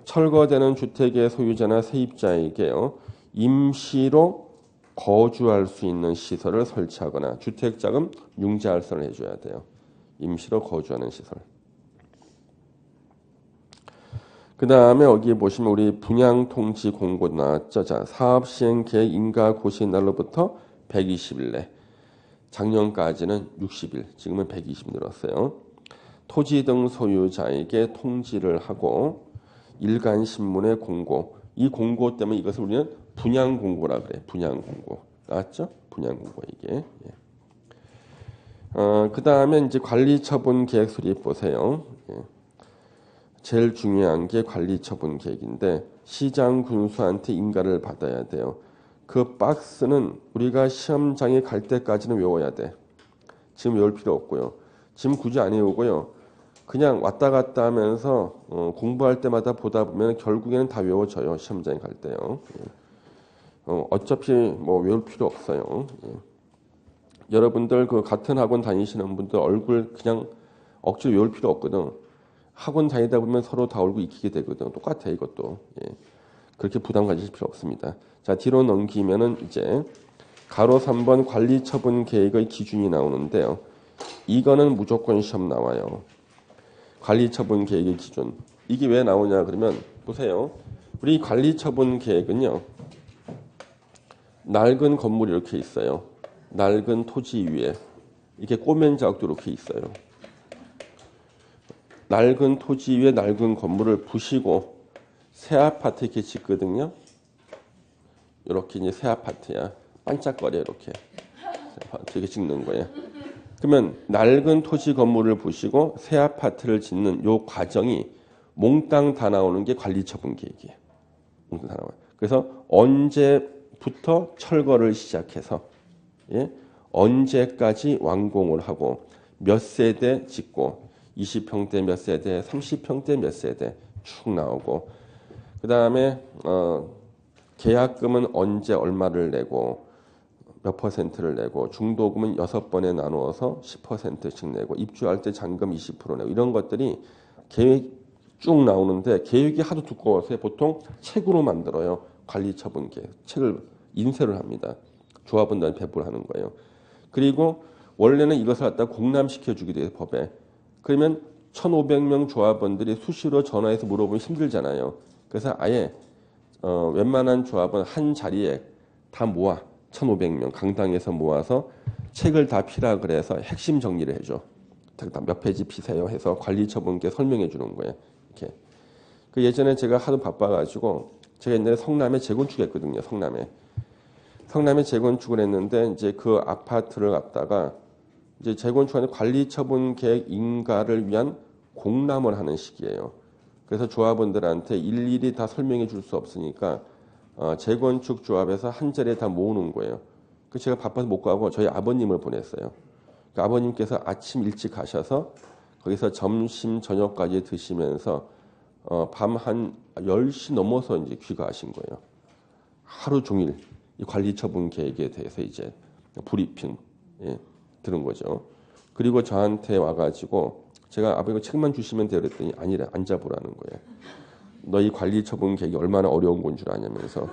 철거되는 주택의 소유자나 세입자에게요. 임시로 거주할 수 있는 시설을 설치하거나 주택자금 융자할선을 해줘야 돼요. 임시로 거주하는 시설. 그 다음에 여기 보시면 우리 분양통지 공고 나왔죠. 자, 사업시행 계획 인가 고시 날로부터 120일 내. 작년까지는 60일, 지금은 120일 늘었어요. 토지 등 소유자에게 통지를 하고 일간신문에 공고. 이 공고 때문에 이것을 우리는 분양공고라 그래. 분양공고. 나왔죠? 분양공고 이게. 예. 그 다음에 이제 관리처분 계획 수립 보세요. 예. 제일 중요한 게 관리처분 계획인데 시장 군수한테 인가를 받아야 돼요. 그 박스는 우리가 시험장에 갈 때까지는 외워야 돼. 지금 외울 필요 없고요. 지금 굳이 안 외우고요. 그냥 왔다 갔다 하면서 공부할 때마다 보다 보면 결국에는 다 외워져요. 시험장에 갈 때요. 어차피 뭐 외울 필요 없어요. 예. 여러분들 그 같은 학원 다니시는 분들 얼굴 그냥 억지로 외울 필요 없거든. 학원 다니다 보면 서로 다 얼굴 익히게 되거든. 똑같아 이것도. 예. 그렇게 부담 가지실 필요 없습니다. 자 뒤로 넘기면은 이제 가로 3번 관리처분 계획의 기준이 나오는데요. 이거는 무조건 시험 나와요. 관리처분 계획의 기준. 이게 왜 나오냐 그러면 보세요. 우리 관리처분 계획은요. 낡은 건물이 이렇게 있어요. 낡은 토지 위에 이렇게 꼬맨 자국도 이렇게 있어요. 낡은 토지 위에 낡은 건물을 부시고 새 아파트 이렇게 짓거든요. 이렇게 이제 새 아파트야. 반짝거려 이렇게. 이렇게 짓는 거예요. 그러면 낡은 토지 건물을 부시고 새 아파트를 짓는 요 과정이 몽땅 다 나오는 게 관리처분 계획이에요. 몽땅 다 나와요. 그래서 언제부터 철거를 시작해서 예? 언제까지 완공을 하고 몇 세대 짓고 20평대 몇 세대, 30평대 몇 세대 쭉 나오고 그 다음에 계약금은 언제 얼마를 내고 몇 퍼센트를 내고 중도금은 6번에 나누어서 10%씩 내고 입주할 때 잔금 20% 내고 이런 것들이 계획 쭉 나오는데 계획이 하도 두꺼워서 보통 책으로 만들어요. 관리처분 계획. 책을 인쇄를 합니다. 조합원들한테 배부를 하는 거예요. 그리고 원래는 이것을 갖다 공람시켜주기도 해요. 법에. 그러면 1,500명 조합원들이 수시로 전화해서 물어보면 힘들잖아요. 그래서 아예 웬만한 조합은 한 자리에 다 모아. 1,500명 강당에서 모아서 책을 다 피라 그래서 핵심 정리를 해줘. 몇 페이지 피세요 해서 관리처분께 설명해 주는 거예요. 이렇게. 그 예전에 제가 하도 바빠가지고 제가 옛날에 성남에 재건축했거든요. 성남에 재건축을 했는데 이제 그 아파트를 갖다가 이제 재건축하는 관리처분 계획 인가를 위한 공람을 하는 시기예요. 그래서 조합원들한테 일일이 다 설명해 줄 수 없으니까 재건축 조합에서 한 자리에 다 모으는 거예요. 그 제가 바빠서 못 가고 저희 아버님을 보냈어요. 그 아버님께서 아침 일찍 가셔서 거기서 점심 저녁까지 드시면서 밤 한 10시 넘어서 이제 귀가하신 거예요. 하루 종일 이 관리처분 계획에 대해서 이제 브리핑 들은 거죠. 그리고 저한테 와가지고 제가 아버지가 책만 주시면 돼요 그랬더니 아니라 앉아보라는 거예요. 너희 관리처분 계획이 얼마나 어려운 건 줄 아냐면서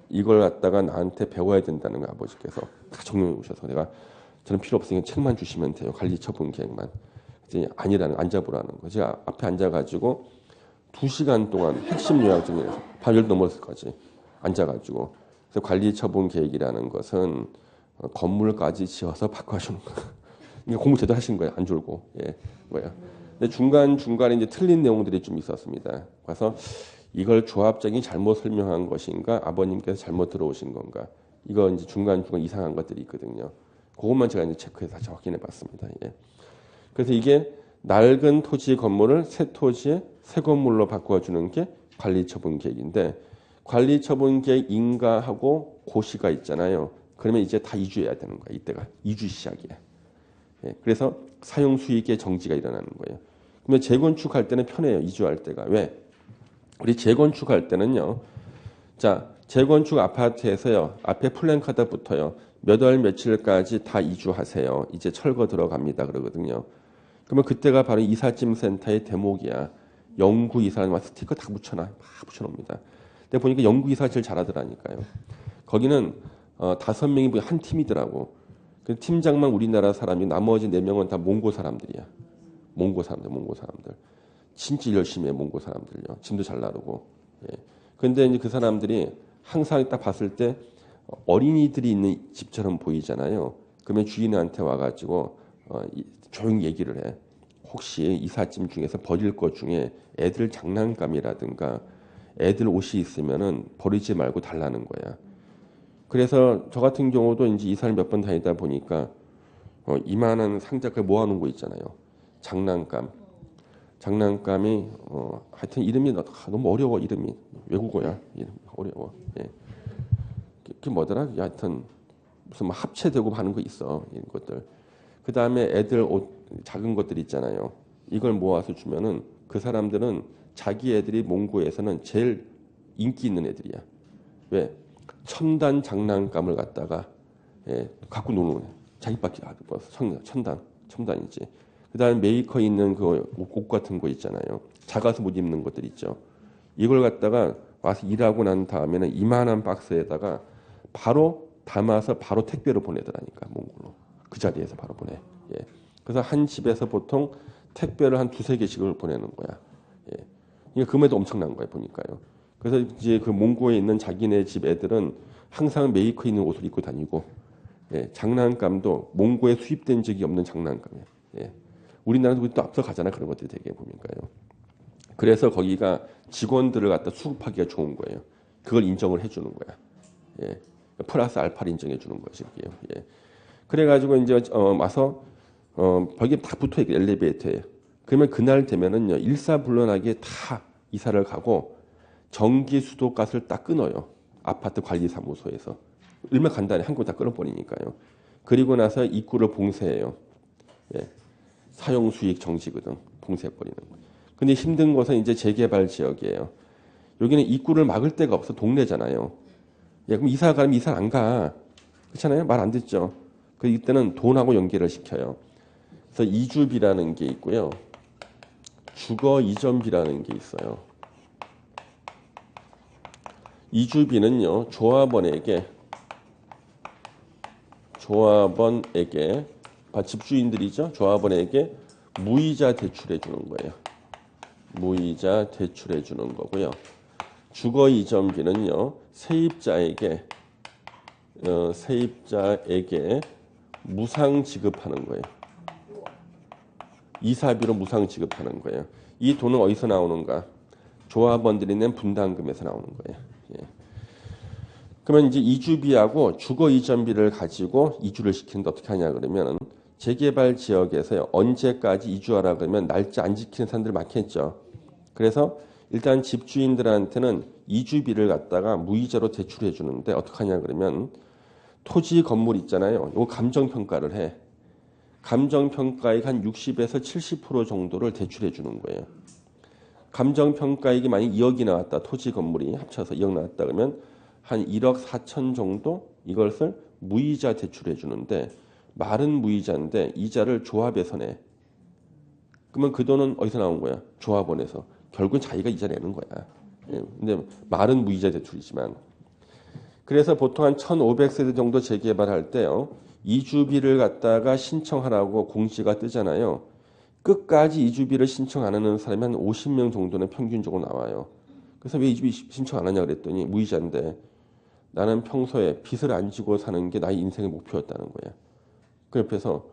이걸 갖다가 나한테 배워야 된다는 거예요. 아버지께서 다 정리해 오셔서 내가 저는 필요 없으니까 책만 주시면 돼요. 관리처분 계획만. 그랬더니 아니라는 앉아보라는 거예요. 제가 앞에 앉아가지고 2시간 동안 핵심 요약 중에서 밤 10 넘었을까지 앉아가지고 그래서 관리처분 계획이라는 것은 건물까지 지어서 바꿔주는 거예요. 그러니까 공부 제대로 하신 거예요. 안 졸고. 뭐야. 근데 중간중간에 이제 틀린 내용들이 좀 있었습니다. 그래서 이걸 조합장이 잘못 설명한 것인가, 아버님께서 잘못 들어오신 건가, 이거 이제 중간중간 이상한 것들이 있거든요. 그것만 제가 이제 체크해서 다시 확인해 봤습니다. 그래서 이게 낡은 토지 건물을 새 토지에 새 건물로 바꿔주는 게 관리처분 계획인데, 관리처분 계획 인가하고 고시가 있잖아요. 그러면 이제 다 이주해야 되는 거야. 이때가 이주 시작이야. 그래서 사용 수익의 정지가 일어나는 거예요. 그러면 재건축할 때는 편해요. 이주할 때가. 왜? 우리 재건축할 때는요. 자, 재건축 아파트에서요. 앞에 플랜카드 붙어요. 몇 월 며칠까지 다 이주하세요. 이제 철거 들어갑니다. 그러거든요. 그러면 그때가 바로 이삿짐 센터의 대목이야. 영구 이사만 스티커 다 붙여놓습니다. 근데 보니까 영구 이사가 제일 잘하더라니까요. 거기는 5명이 한 팀이더라고. 그 팀장만 우리나라 사람이 나머지 4명은 다 몽고 사람들이야. 몽고 사람들. 진짜 열심히 해, 몽고 사람들요. 짐도 잘 나르고. 근데 이제 그 사람들이 항상 딱 봤을 때 어린이들이 있는 집처럼 보이잖아요. 그러면 주인한테 와가지고 조용히 얘기를 해. 혹시 이삿짐 중에서 버릴 것 중에 애들 장난감이라든가 애들 옷이 있으면은 버리지 말고 달라는 거야. 그래서 저 같은 경우도 이제 이사를 몇 번 다니다 보니까 이만한 상자를 모아놓은 거 있잖아요. 장난감이 하여튼 이름이 너무 어려워. 이름이 외국어야. 이름 어려워. 그게 뭐더라? 하여튼 무슨 뭐 합체되고 하는 거 있어. 이런 것들. 그 다음에 애들 옷 작은 것들 있잖아요. 이걸 모아서 주면은 그 사람들은 자기 애들이 몽고에서는 제일 인기 있는 애들이야. 왜? 첨단 장난감을 갖다가 갖고 노는 거예요. 자기밖에 첨단이지. 그다음에 메이커 있는 그 옷 같은 거 있잖아요. 작아서 못 입는 것들 있죠. 이걸 갖다가 와서 일하고 난 다음에는 이만한 박스에다가 바로 담아서 바로 택배로 보내더라니까 몽골로. 그 자리에서 바로 보내. 그래서 한 집에서 보통 택배를 한 2-3개씩을 보내는 거야. 이게 금액도 엄청난 거예요 보니까요. 그래서 이제 그 몽고에 있는 자기네 집 애들은 항상 메이커 있는 옷을 입고 다니고, 장난감도 몽고에 수입된 적이 없는 장난감이에요. 우리나라도 또 앞서가잖아 그런 것들이 되게 보니까요. 그래서 거기가 직원들을 갖다 수급하기가 좋은 거예요. 그걸 인정을 해주는 거야. 플러스 알파를 인정해 주는 거지. 그래가지고 이제 와서 벽에 다 붙어 있고 엘리베이터에. 그러면 그날 되면은요 일사불란하게 다 이사를 가고. 전기, 수도, 가스를 딱 끊어요. 아파트 관리사무소에서. 얼마나 간단히 한 곳 다 끊어버리니까요. 그리고 나서 입구를 봉쇄해요. 사용 수익 정지거든. 봉쇄해버리는 거예요. 근데 힘든 것은 이제 재개발 지역이에요. 여기는 입구를 막을 데가 없어. 동네잖아요. 그럼 이사 가면 이사 안 가. 그렇잖아요. 말 안 듣죠. 그 이때는 돈하고 연계를 시켜요. 그래서 이주비라는 게 있고요. 주거 이전비라는 게 있어요. 이주비는요, 조합원에게 집주인들이죠. 조합원에게 무이자 대출해 주는 거예요. 무이자 대출해 주는 거고요. 주거 이전비는요, 세입자에게 세입자에게 무상 지급하는 거예요. 이사비로 무상 지급하는 거예요. 이 돈은 어디서 나오는가? 조합원들이 낸 분담금에서 나오는 거예요. 예. 그러면 이제 이주비하고 주거 이전비를 가지고 이주를 시키는데 어떻게 하냐 그러면 재개발 지역에서 언제까지 이주하라 그러면 날짜 안 지키는 사람들 많겠죠. 그래서 일단 집주인들한테는 이주비를 갖다가 무이자로 대출해 주는데 어떻게 하냐 그러면 토지 건물 있잖아요. 이거 감정 평가를 해. 감정 평가액 한 60에서 70% 정도를 대출해 주는 거예요. 감정 평가액이 만약 2억이 나왔다. 토지 건물이 합쳐서 2억 나왔다 그러면 한 1억 4천 정도 이것을 무이자 대출해 주는데 말은 무이자인데 이자를 조합에서 내. 그러면 그 돈은 어디서 나온 거야? 조합원에서. 결국은 자기가 이자 내는 거야. 예, 근데 말은 무이자 대출이지만. 그래서 보통 한 1,500세대 정도 재개발할 때요. 이주비를 갖다가 신청하라고 공지가 뜨잖아요. 끝까지 이주비를 신청 안 하는 사람이 한 50명 정도는 평균적으로 나와요. 그래서 왜 이주비 신청 안 하냐 그랬더니 무이자인데 나는 평소에 빚을 안 지고 사는 게 나의 인생의 목표였다는 거야. 그 옆에서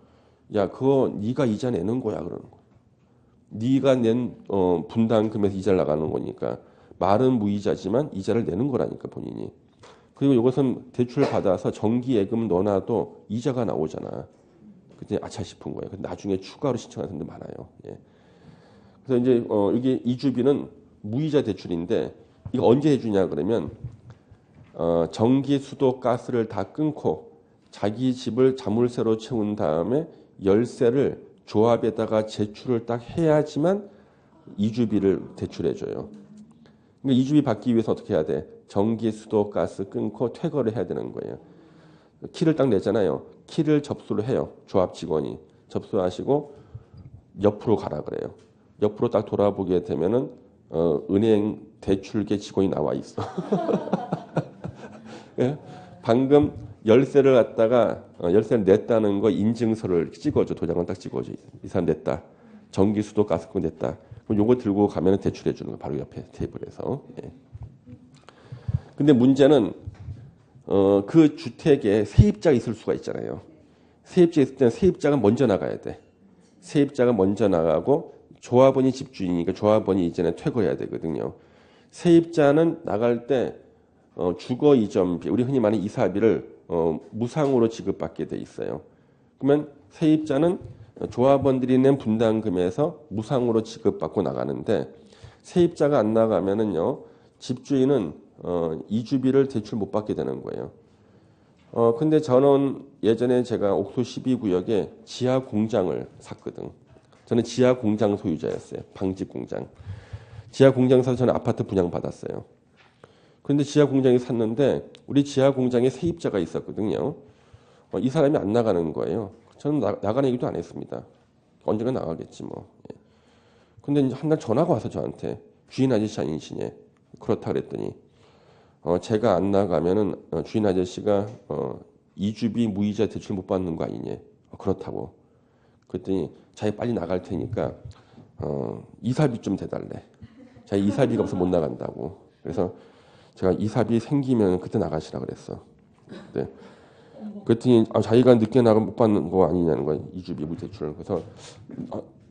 야 그거 네가 이자 내는 거야 그러는 거야. 네가 낸 분담금에서 이자를 나가는 거니까 말은 무이자지만 이자를 내는 거라니까 본인이. 그리고 이것은 대출 받아서 정기 예금 넣어놔도 이자가 나오잖아. 그때 아차 싶은 거예요. 나중에 추가로 신청하는 사람들 많아요. 예. 그래서 이제 여기 이주비는 무이자 대출인데 이거 언제 해주냐 그러면 전기, 수도, 가스를 다 끊고 자기 집을 자물쇠로 채운 다음에 열쇠를 조합에다가 제출을 딱 해야지만 이주비를 대출해줘요. 그러니까 이주비 받기 위해서 어떻게 해야 돼? 전기, 수도, 가스 끊고 퇴거를 해야 되는 거예요. 키를 딱 내잖아요. 키를 접수를 해요. 조합 직원이. 접수하시고 옆으로 가라 그래요. 옆으로 딱 돌아보게 되면은 은행 대출계 직원이 나와 있어. 예? 방금 열쇠를 갖다가 열쇠를 냈다는 거 인증서를 찍어줘. 도장을 딱 찍어줘. 이 사람 냈다. 전기, 수도, 가스권 냈다. 그럼 요거 들고 가면 대출해 주는 거 바로 옆에 테이블에서. 예. 근데 문제는 그 주택에 세입자가 있을 수가 있잖아요. 세입자 있을 때는 세입자가 먼저 나가야 돼. 세입자가 먼저 나가고 조합원이 집주인이니까 조합원이 이전에 퇴거해야 되거든요. 세입자는 나갈 때 주거 이전비, 우리 흔히 말하는 이사비를 무상으로 지급받게 돼 있어요. 그러면 세입자는 조합원들이 낸 분담금에서 무상으로 지급받고 나가는데 세입자가 안 나가면은요 집주인은 이주비를 대출 못 받게 되는 거예요. 근데 저는 예전에 제가 옥소 12구역에 지하 공장을 샀거든. 저는 지하 공장 소유자였어요. 방직 공장. 지하 공장 사서 저는 아파트 분양받았어요. 그런데 지하 공장에 샀는데 우리 지하 공장에 세입자가 있었거든요. 이 사람이 안 나가는 거예요. 저는 나가는 얘기도 안 했습니다. 언젠가 나가겠지 뭐. 예. 근데 한 날 전화가 와서 저한테 주인 아저씨 아니시냐. 그렇다 그랬더니 제가 안 나가면은 주인 아저씨가 이주비 무이자 대출 못 받는 거 아니냐. 그렇다고. 그랬더니 자기 빨리 나갈 테니까 이사비 좀 대달래. 자기 이사비가 없어 못 나간다고. 그래서 제가 이사비 생기면 그때 나가시라 그랬어. 네. 그랬더니 자기가 늦게 나가면 못 받는 거 아니냐는 거야. 이주비 무대출. 그래서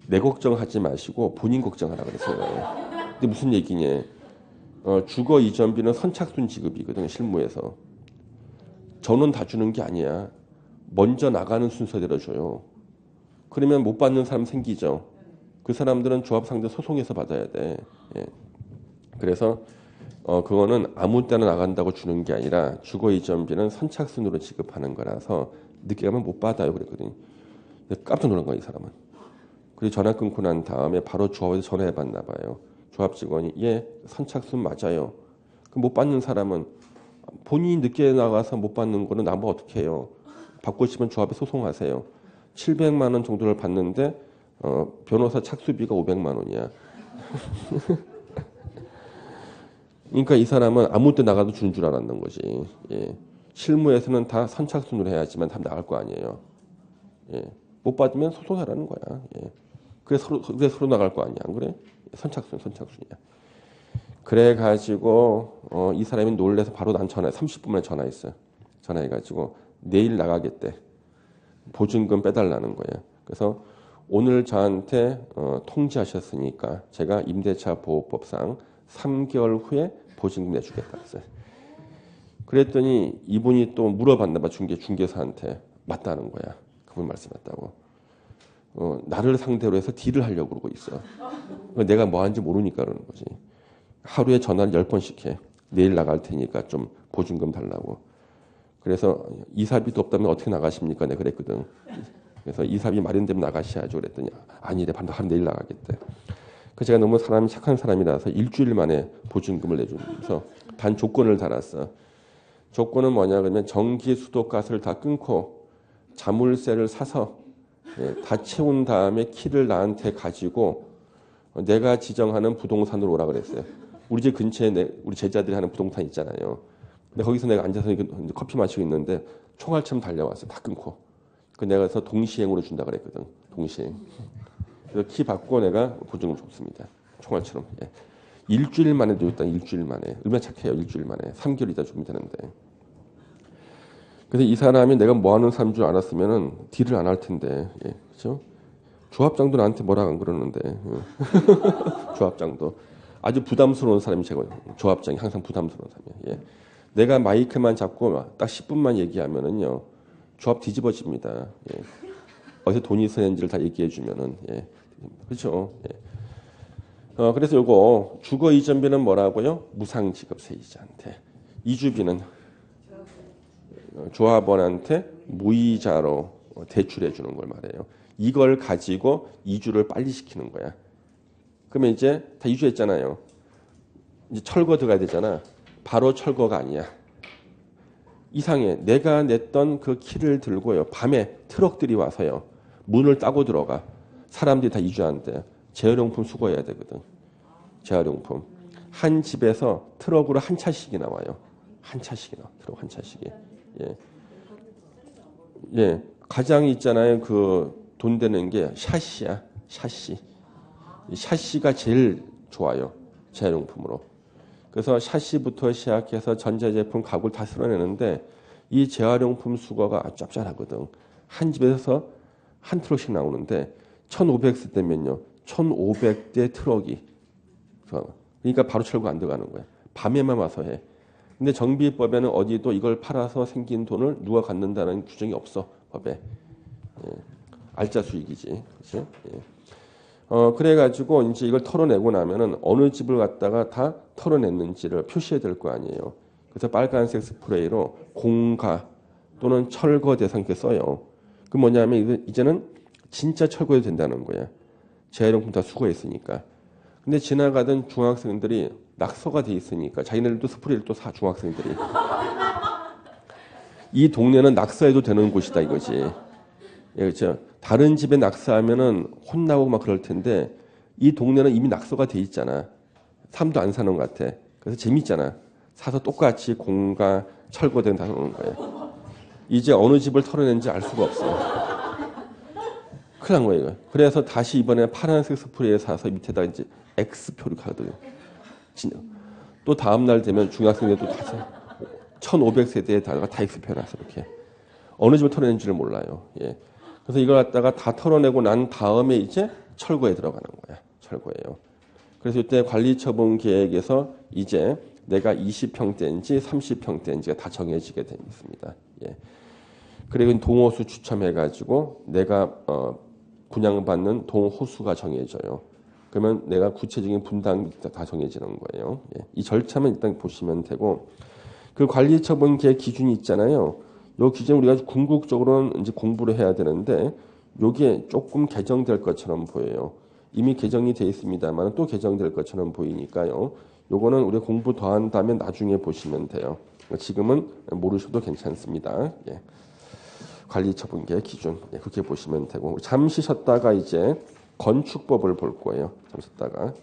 내 걱정하지 마시고 본인 걱정하라 그랬어요. 근데 무슨 얘기냐. 주거 이전비는 선착순 지급이거든요. 실무에서. 저는 다 주는 게 아니야. 먼저 나가는 순서대로 줘요. 그러면 못 받는 사람 생기죠. 그 사람들은 조합 상대 소송해서 받아야 돼. 예. 그래서 그거는 아무 때나 나간다고 주는 게 아니라 주거 이전비는 선착순으로 지급하는 거라서 늦게 가면 못 받아요. 그랬거든요. 깜짝 놀란 거야, 이 사람은. 그리고 전화 끊고 난 다음에 바로 조합에서 전화해 봤나 봐요. 조합 직원이 예, 선착순 맞아요. 그럼 못 받는 사람은 본인이 늦게 나가서 못 받는 거는 나뭐 어떻게 해요? 받고 싶으면 조합에 소송하세요. 700만 원 정도를 받는데 변호사 착수비가 500만 원이야. 그러니까 이 사람은 아무 때 나가도 주는 줄 알았는 거지. 예. 실무에서는 다 선착순으로 해야지만 다 나갈 거 아니에요. 예. 못 받으면 소송하라는 거야. 예. 그래 서로 나갈 거 아니야. 안 그래? 선착순이야. 그래 가지고 이 사람이 놀래서 바로 난 전화 30분 만에 전화했어요. 전화해가지고 내일 나가겠대. 보증금 빼달라는 거예요. 그래서 오늘 저한테 통지하셨으니까 제가 임대차 보호법상 3개월 후에 보증금 내주겠다 했어요. 그랬더니 이분이 또 물어봤나 봐. 중개사한테. 맞다는 거야. 그분 말씀 맞다고. 나를 상대로 해서 딜을 하려고 그러고 있어. 내가 뭐 하는지 모르니까 그러는 거지. 하루에 전화를 10번씩 해. 내일 나갈 테니까 좀 보증금 달라고. 그래서 이사비도 없다면 어떻게 나가십니까? 내가 그랬거든. 그래서 이사비 마련되면 나가셔야죠. 그랬더니 아니래. 바로 내일 나가겠대. 그 제가 너무 사람이 착한 사람이라서 일주일 만에 보증금을 내주면서 단 조건을 달았어. 조건은 뭐냐 그러면 전기, 수도, 가스를 다 끊고 자물쇠를 사서 다 채운 다음에 키를 나한테 가지고 내가 지정하는 부동산으로 오라 그랬어요. 우리 집 근처에 우리 제자들이 하는 부동산 있잖아요. 근데 거기서 내가 앉아서 커피 마시고 있는데 총알처럼 달려왔어. 다 끊고. 그 내가 그래서 동시행으로 준다 그랬거든. 동시행. 그래서 키 받고 내가 보증을 줬습니다. 총알처럼. 예. 일주일 만에 줬다. 일주일 만에. 얼마나 착해요. 일주일 만에. 3개월 있다 주면 되는데. 그래서 이 사람이 내가 뭐 하는 사람인 줄 알았으면은 딜을 안 할 텐데. 예. 그렇죠? 조합장도 나한테 뭐라 안 그러는데. 조합장도. 아주 부담스러운 사람이 제가 조합장이 항상 부담스러운 사람이에요. 예. 내가 마이크만 잡고 딱 10분만 얘기하면은요. 조합 뒤집어집니다. 예. 어디서 돈이 있었는지를 다 얘기해 주면은. 예. 그렇죠? 예. 그래서 요거 주거 이전비는 뭐라고요? 무상 지급세 이자한테. 이주비는 조합원한테 무이자로 대출해 주는 걸 말해요. 이걸 가지고 이주를 빨리 시키는 거야. 그러면 이제 다 이주했잖아요. 이제 철거 들어가야 되잖아. 바로 철거가 아니야. 이상해. 내가 냈던 그 키를 들고요. 밤에 트럭들이 와서요. 문을 따고 들어가. 사람들이 다 이주한대. 재활용품 수거해야 되거든. 재활용품. 한 집에서 트럭으로 한 차씩이 나와요. 한 차씩이 나와. 트럭 한 차씩이. 예. 예. 가장 있잖아요. 그 돈 되는 게 샤시야. 샤시. 샤시가 제일 좋아요. 재활용품으로. 그래서 샤시부터 시작해서 전자제품, 가구를 다 쓸어내는데 이 재활용품 수거가 아주 짭짤하거든. 한 집에서 한 트럭씩 나오는데 1,500세 되면요. 1,500대 트럭이. 그러니까 바로 철거 안 들어가는 거야. 밤에만 와서 해. 근데 정비법에는 어디도 이걸 팔아서 생긴 돈을 누가 갖는다는 규정이 없어. 법에. 예. 알짜 수익이지. 그렇죠? 예. 그래가지고 이제 이걸 털어내고 나면은 어느 집을 갖다가 다 털어냈는지를 표시해야 될 거 아니에요. 그래서 빨간색 스프레이로 공가 또는 철거 대상 이렇게 써요. 그 뭐냐면 이제는 진짜 철거해도 된다는 거야. 재활용품 다 수거했으니까. 근데 지나가던 중학생들이 낙서가 돼 있으니까 자기네들도 스프레이를 또 사, 중학생들이. 이 동네는 낙서해도 되는 곳이다 이거지. 예, 그렇죠. 다른 집에 낙서하면은 혼나고 막 그럴 텐데 이 동네는 이미 낙서가 돼 있잖아. 사람도 안 사는 것 같아. 그래서 재밌잖아. 사서 똑같이 공가 철거된 다 오는 거예요. 이제 어느 집을 털어낸지 알 수가 없어. 큰일 난 거예요. 그래서 다시 이번에 파란색 스프레이 사서 밑에다 이제 X표를 가거든요. 또 다음 날 되면 중학생들도 다시 1,500세대에 다 X표 놨어 이렇게. 어느 집을 털어낸지를 몰라요. 예. 그래서 이걸 갖다가 다 털어내고 난 다음에 이제 철거에 들어가는 거야. 철거예요. 그래서 이때 관리처분 계획에서 이제 내가 20평대인지 30평대인지가 다 정해지게 됩니다. 예. 그리고 동호수 추첨해가지고 내가 분양받는 동호수가 정해져요. 그러면 내가 구체적인 분담이 다 정해지는 거예요. 예. 이 절차만 일단 보시면 되고 그 관리처분 계획 기준이 있잖아요. 요 기준 우리가 궁극적으로는 이제 공부를 해야 되는데 요게 조금 개정될 것처럼 보여요. 이미 개정이 돼 있습니다만 또 개정될 것처럼 보이니까요. 요거는 우리가 공부 더 한다면 나중에 보시면 돼요. 지금은 모르셔도 괜찮습니다. 예. 관리처분계 기준 예, 그렇게 보시면 되고 잠시 쉬었다가 이제 건축법을 볼 거예요. 잠시 쉬었다가.